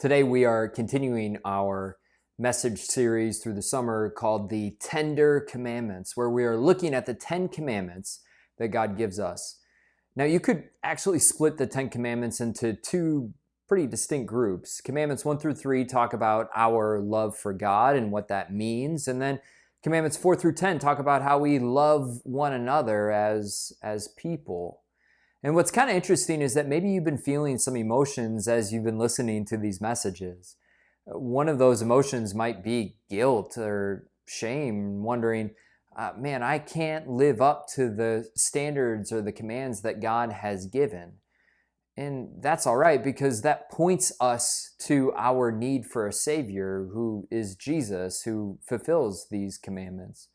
Today we are continuing our message series through the summer called the Tender Commandments, where we are looking at the 10 commandments that God gives us. Now, you could actually split the 10 commandments into two pretty distinct groups. Commandments 1 through 3 talk about our love for God and what that means, and then commandments 4 through 10 talk about how we love one another as people. And what's kind of interesting is that maybe you've been feeling some emotions as you've been listening to these messages. One of those emotions might be guilt or shame, wondering, man, I can't live up to the standards or the commands that God has given. And that's all right, because that points us to our need for a Savior who is Jesus, who fulfills these commandments.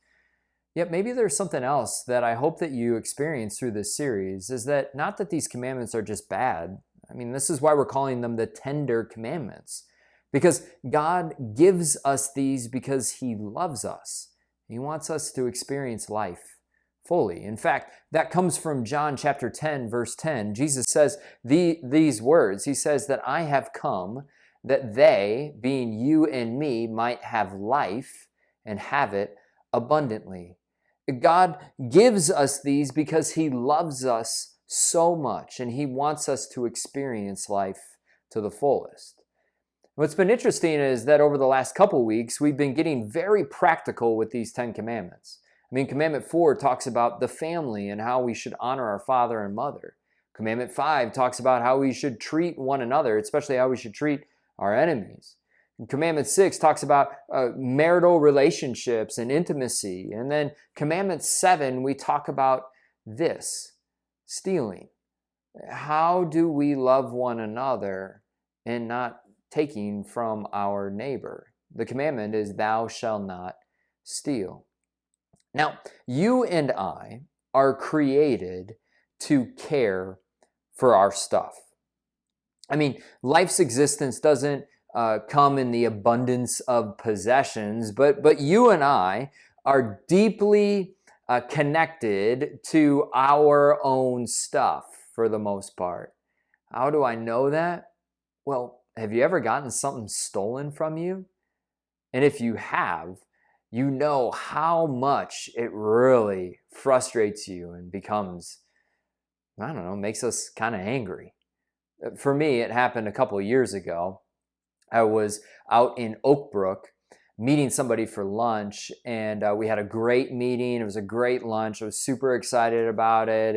Yet maybe there's something else that I hope that you experience through this series, is that not that these commandments are just bad. I mean, this is why we're calling them the tender commandments, because God gives us these because He loves us. He wants us to experience life fully. In fact, that comes from John chapter 10, verse 10. Jesus says these words. He says that I have come that they, being you and me, might have life and have it abundantly. God gives us these because He loves us so much, and He wants us to experience life to the fullest. What's been interesting is that over the last couple weeks, we've been getting very practical with these 10 commandments. I mean, Commandment 4 talks about the family and how we should honor our father and mother. Commandment 5 talks about how we should treat one another, especially how we should treat our enemies. Commandment 6 talks about marital relationships and intimacy. And then Commandment 7, we talk about this, stealing. How do we love one another and not taking from our neighbor? The commandment is, thou shalt not steal. Now, you and I are created to care for our stuff. I mean, life's existence doesn't come in the abundance of possessions, but you and I are deeply connected to our own stuff for the most part. How do I know that? Well, have you ever gotten something stolen from you? And if you have, you know how much it really frustrates you and becomes, I don't know, makes us kind of angry. For me, it happened a couple of years ago. I was out in Oak Brook meeting somebody for lunch, and we had a great meeting. It was a great lunch. I was super excited about it,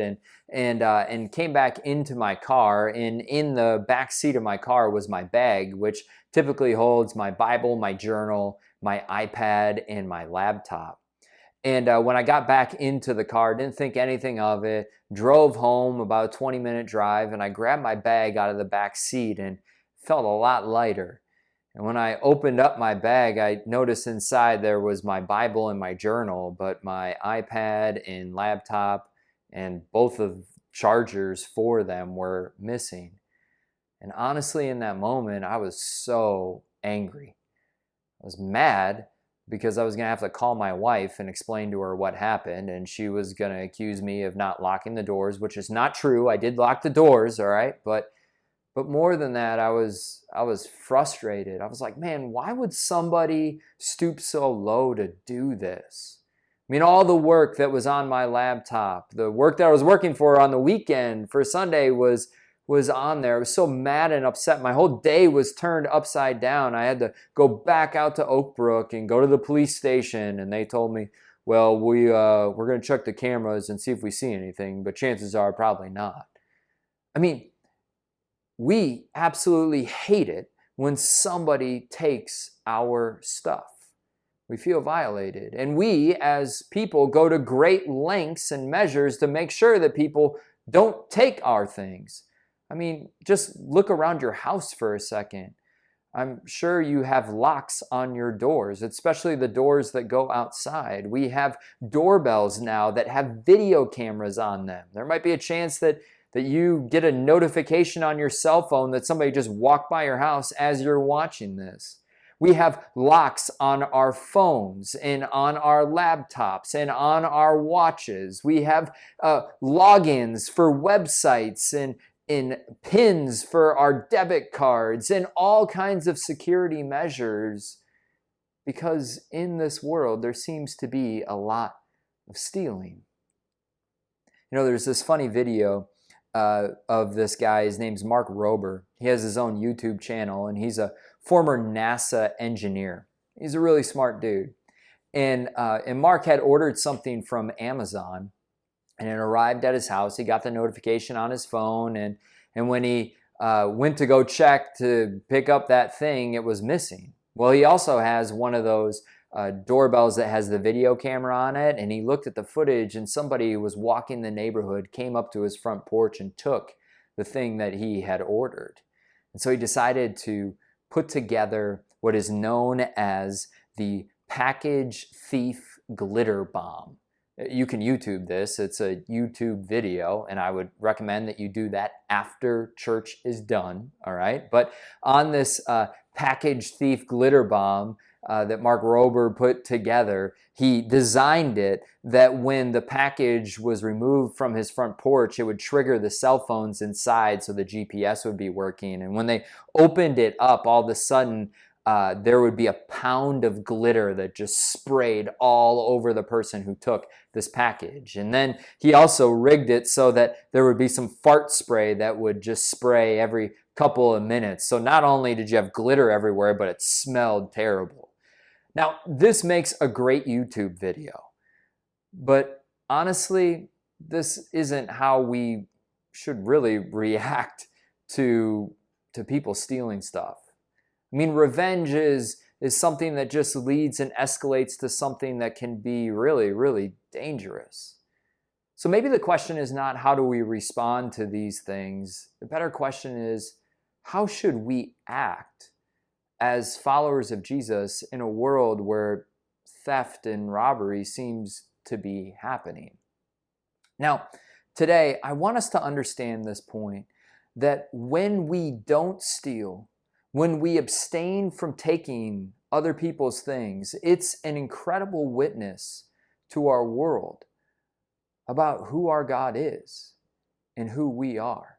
and came back into my car. And in the back seat of my car was my bag, which typically holds my Bible, my journal, my iPad, and my laptop. And when I got back into the car, didn't think anything of it, drove home about a 20-minute drive, and I grabbed my bag out of the back seat and felt a lot lighter. And when I opened up my bag, I noticed inside there was my Bible and my journal, but my iPad and laptop and both of chargers for them were missing. And honestly, in that moment, I was so angry. I was mad because I was going to have to call my wife and explain to her what happened, and she was going to accuse me of not locking the doors, which is not true. I did lock the doors, all right, but more than that, I was frustrated. I was like, man, why would somebody stoop so low to do this? I mean, all the work that was on my laptop, the work that I was working for on the weekend for Sunday was on there. I was so mad and upset. My whole day was turned upside down. I had to go back out to Oak Brook and go to the police station, and they told me, well, we're going to check the cameras and see if we see anything, but chances are probably not. I mean, we absolutely hate it when somebody takes our stuff. We feel violated. And we, as people, go to great lengths and measures to make sure that people don't take our things. I mean, just look around your house for a second. I'm sure you have locks on your doors, especially the doors that go outside. We have doorbells now that have video cameras on them. There might be a chance that you get a notification on your cell phone that somebody just walked by your house as you're watching this. We have locks on our phones and on our laptops and on our watches. We have logins for websites in pins for our debit cards and all kinds of security measures, because in this world there seems to be a lot of stealing. There's this funny video of this guy. His name's Mark Rober. He has his own YouTube channel, and he's a former NASA engineer. He's a really smart dude. And Mark had ordered something from Amazon, and it arrived at his house. He got the notification on his phone, and when he went to go check to pick up that thing, it was missing. Well, he also has one of those doorbells that has the video camera on it, and he looked at the footage, and somebody who was walking the neighborhood came up to his front porch and took the thing that he had ordered. And so he decided to put together what is known as the package thief glitter bomb. You can YouTube this. It's a YouTube video, and I would recommend that you do that after church is done, all right? But on this package thief glitter bomb that Mark Rober put together, he designed it that when the package was removed from his front porch, it would trigger the cell phones inside so the GPS would be working. And when they opened it up, all of a sudden, there would be a pound of glitter that just sprayed all over the person who took this package. And then he also rigged it so that there would be some fart spray that would just spray every couple of minutes. So not only did you have glitter everywhere, but it smelled terrible. Now, this makes a great YouTube video. But honestly, this isn't how we should really react to people stealing stuff. I mean, revenge is something that just leads and escalates to something that can be really, really dangerous. So maybe the question is not how do we respond to these things? The better question is, how should we act as followers of Jesus in a world where theft and robbery seems to be happening? Now, today, I want us to understand this point, that when we don't steal, when we abstain from taking other people's things, it's an incredible witness to our world about who our God is and who we are.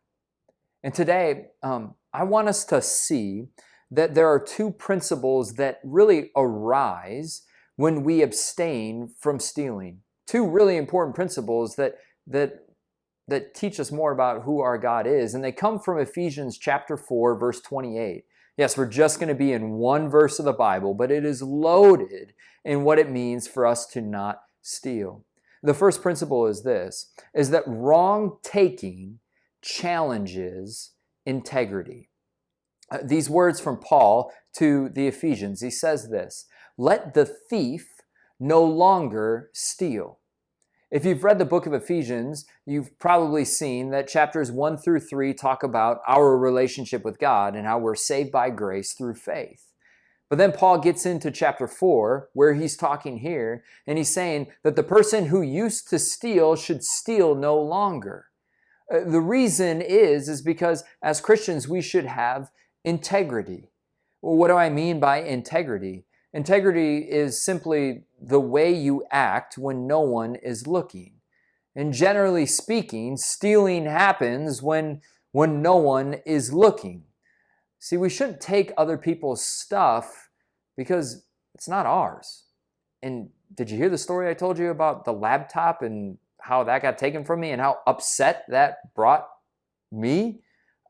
And today, I want us to see that there are two principles that really arise when we abstain from stealing. Two really important principles that teach us more about who our God is. And they come from Ephesians chapter 4, verse 28. Yes, we're just going to be in one verse of the Bible, but it is loaded in what it means for us to not steal. The first principle is this, is that wrong taking challenges integrity. These words from Paul to the Ephesians, he says this, "Let the thief no longer steal." If you've read the book of Ephesians, you've probably seen that chapters 1 through 3 talk about our relationship with God and how we're saved by grace through faith. But then Paul gets into chapter 4, where he's talking here, and he's saying that the person who used to steal should steal no longer. The reason is because as Christians, we should have integrity. Well, what do I mean by integrity? Integrity is simply the way you act when no one is looking. And generally speaking, stealing happens when no one is looking. See, we shouldn't take other people's stuff because it's not ours. And did you hear the story I told you about the laptop and how that got taken from me and how upset that brought me?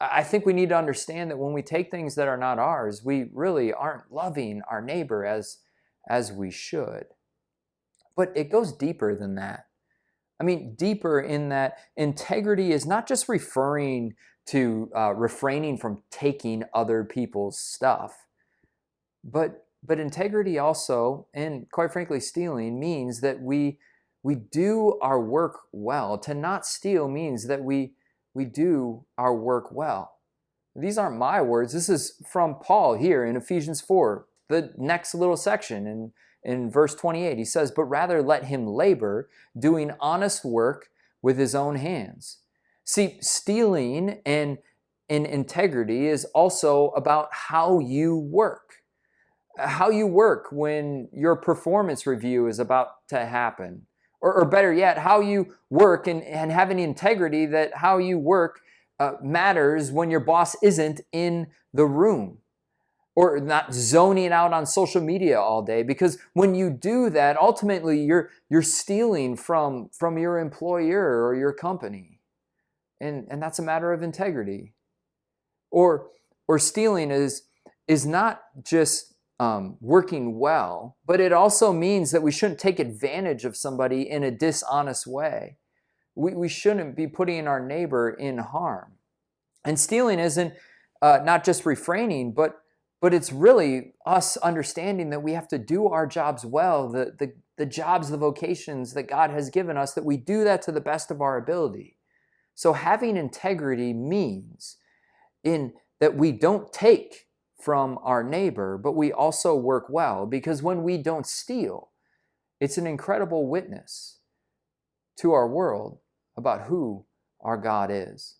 I think we need to understand that when we take things that are not ours, we really aren't loving our neighbor as we should. But it goes deeper than that. I mean, deeper in that integrity is not just referring to refraining from taking other people's stuff, but integrity also, and quite frankly, stealing means that we do our work well. To not steal means that we do our work well. These aren't my words. This is from Paul here in Ephesians 4, the next little section. In verse 28, he says, "But rather let him labor, doing honest work with his own hands." See, stealing and integrity is also about how you work. How you work when your performance review is about to happen. Or better yet, how you work and have an integrity that how you work matters when your boss isn't in the room, or not zoning out on social media all day, because when you do that, ultimately you're stealing from your employer or your company, and that's a matter of integrity. Or stealing is not just working well, but it also means that we shouldn't take advantage of somebody in a dishonest way. We shouldn't be putting our neighbor in harm. And stealing isn't not just refraining, but it's really us understanding that we have to do our jobs well, the jobs, the vocations that God has given us, that we do that to the best of our ability. So having integrity means that we don't take from our neighbor, but we also work well, because when we don't steal, it's an incredible witness to our world about who our God is.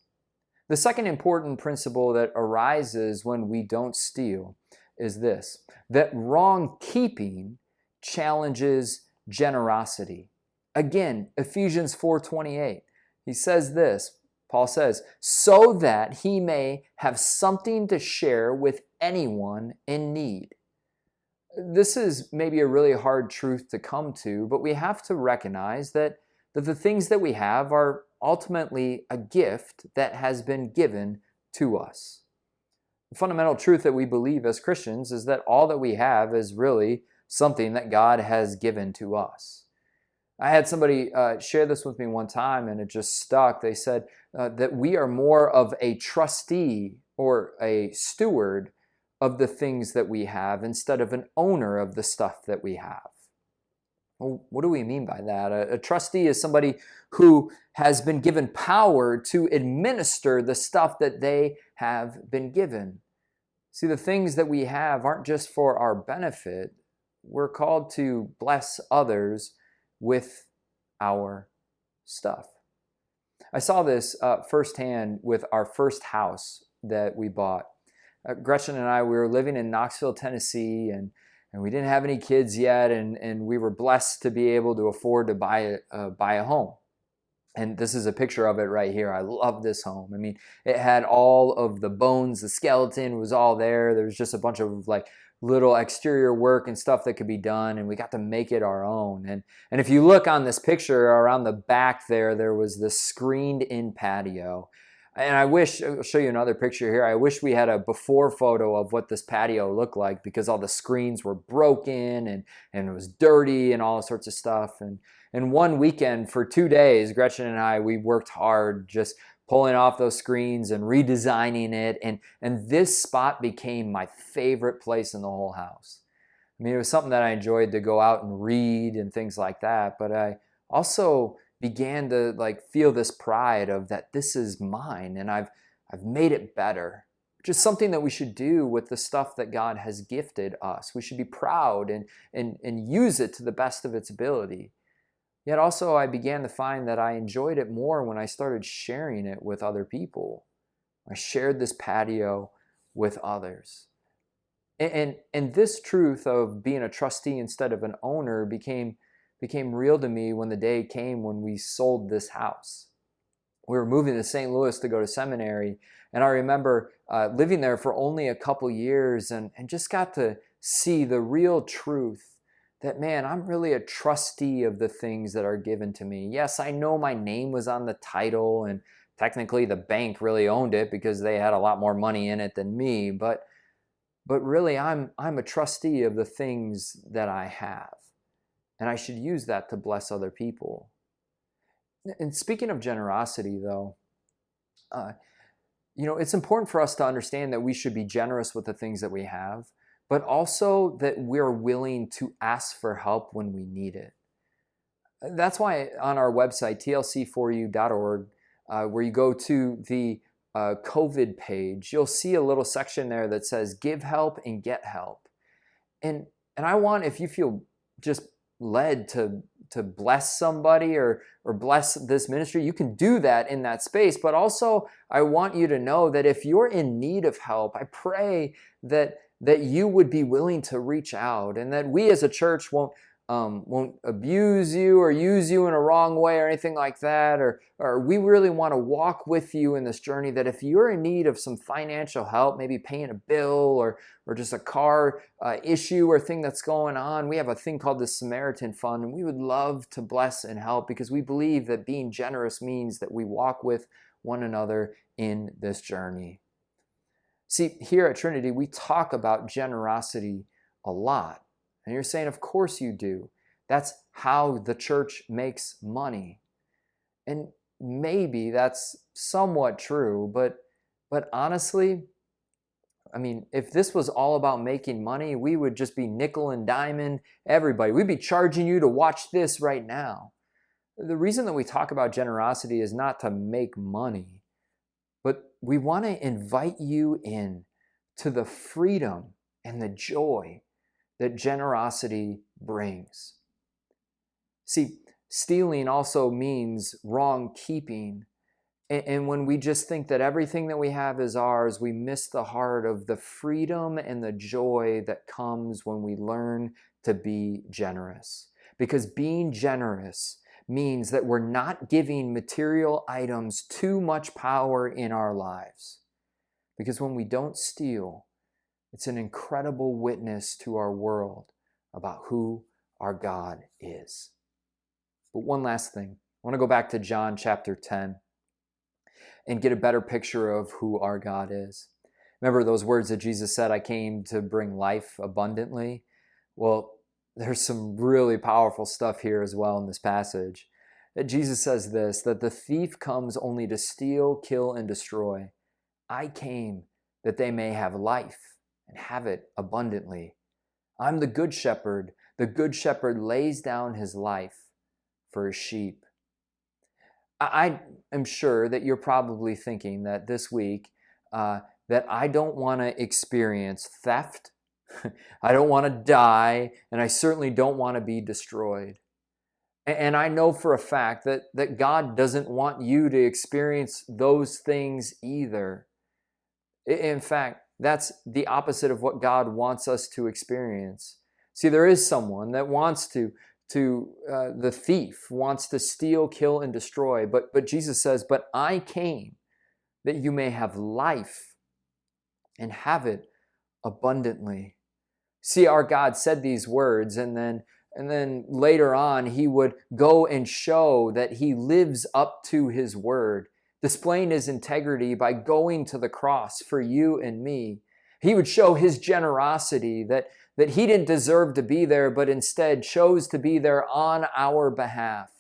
The second important principle that arises when we don't steal is this: that wrong keeping challenges generosity. Again, Ephesians 4:28. He says this, Paul says, so that he may have something to share with anyone in need. This is maybe a really hard truth to come to, but we have to recognize that the things that we have are ultimately a gift that has been given to us. The fundamental truth that we believe as Christians is that all that we have is really something that God has given to us. I had somebody share this with me one time, and it just stuck. They said that we are more of a trustee or a steward of the things that we have instead of an owner of the stuff that we have. Well, what do we mean by that? A trustee is somebody who has been given power to administer the stuff that they have been given. See, the things that we have aren't just for our benefit. We're called to bless others with our stuff. I saw this firsthand with our first house that we bought. Gretchen and I, we were living in Knoxville, Tennessee, and we didn't have any kids yet, and we were blessed to be able to afford to buy a home. And this is a picture of it right here. I love this home. I mean, it had all of the bones, the skeleton was all there. There was just a bunch of like little exterior work and stuff that could be done, and we got to make it our own. And if you look on this picture, around the back there was this screened-in patio. And I'll show you another picture here. I wish we had a before photo of what this patio looked like, because all the screens were broken and it was dirty and all sorts of stuff. And one weekend for 2 days, Gretchen and I, we worked hard just pulling off those screens and redesigning it. And this spot became my favorite place in the whole house. I mean, it was something that I enjoyed to go out and read and things like that. But I also began to like feel this pride of that this is mine and I've made it better. Just something that we should do with the stuff that God has gifted us. We should be proud and use it to the best of its ability. Yet also I began to find that I enjoyed it more when I started sharing it with other people. I shared this patio with others. And this truth of being a trustee instead of an owner became real to me when the day came when we sold this house. We were moving to St. Louis to go to seminary, and I remember living there for only a couple years and just got to see the real truth that, man, I'm really a trustee of the things that are given to me. Yes, I know my name was on the title, and technically the bank really owned it because they had a lot more money in it than me, but really I'm a trustee of the things that I have. And I should use that to bless other people. And speaking of generosity, though, it's important for us to understand that we should be generous with the things that we have, but also that we're willing to ask for help when we need it. That's why on our website, tlc4u.org, where you go to the COVID page, you'll see a little section there that says give help and get help. And I want, if you feel just led to bless somebody or bless this ministry, you can do that in that space. But also, I want you to know that if you're in need of help, I pray that you would be willing to reach out, and that we as a church won't won't abuse you or use you in a wrong way or anything like that, or we really want to walk with you in this journey, that if you're in need of some financial help, maybe paying a bill or just a car issue or thing that's going on, we have a thing called the Samaritan Fund, and we would love to bless and help, because we believe that being generous means that we walk with one another in this journey. See, here at Trinity, we talk about generosity a lot. And you're saying, of course you do. That's how the church makes money. And maybe that's somewhat true, but honestly, I mean, if this was all about making money, we would just be nickel and diming everybody. We'd be charging you to watch this right now. The reason that we talk about generosity is not to make money, but we want to invite you in to the freedom and the joy that generosity brings. See, stealing also means wrong keeping. And when we just think that everything that we have is ours, we miss the heart of the freedom and the joy that comes when we learn to be generous. Because being generous means that we're not giving material items too much power in our lives. Because when we don't steal, it's an incredible witness to our world about who our God is. But one last thing. I want to go back to John chapter 10 and get a better picture of who our God is. Remember those words that Jesus said, I came to bring life abundantly? Well, there's some really powerful stuff here as well in this passage. That Jesus says this, that the thief comes only to steal, kill, and destroy. I came that they may have life and have it abundantly. I'm the good shepherd. The good shepherd lays down his life for his sheep. I am sure that you're probably thinking that this week that I don't want to experience theft, I don't want to die, and I certainly don't want to be destroyed. And I know for a fact that God doesn't want you to experience those things either. In fact, that's the opposite of what God wants us to experience. See, there is someone that wants the thief wants to steal, kill, and destroy. But Jesus says, but I came that you may have life and have it abundantly. See, our God said these words, and then later on, he would go and show that he lives up to his word, displaying his integrity by going to the cross for you and me. He would show his generosity that he didn't deserve to be there, but instead chose to be there on our behalf,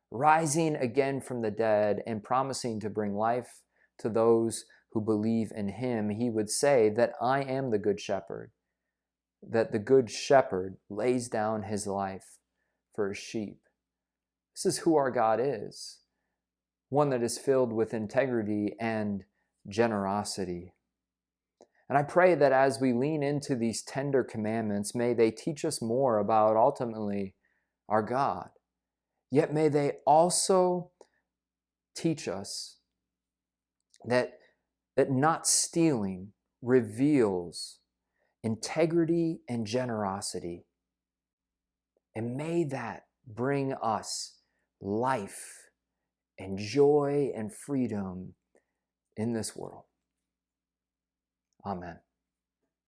rising again from the dead and promising to bring life to those who believe in him. He would say that I am the good shepherd, that the good shepherd lays down his life for his sheep. This is who our God is, one that is filled with integrity and generosity. And I pray that as we lean into these tender commandments, may they teach us more about ultimately our God. Yet may they also teach us that not stealing reveals integrity and generosity. And may that bring us life and joy and freedom in this world. Amen.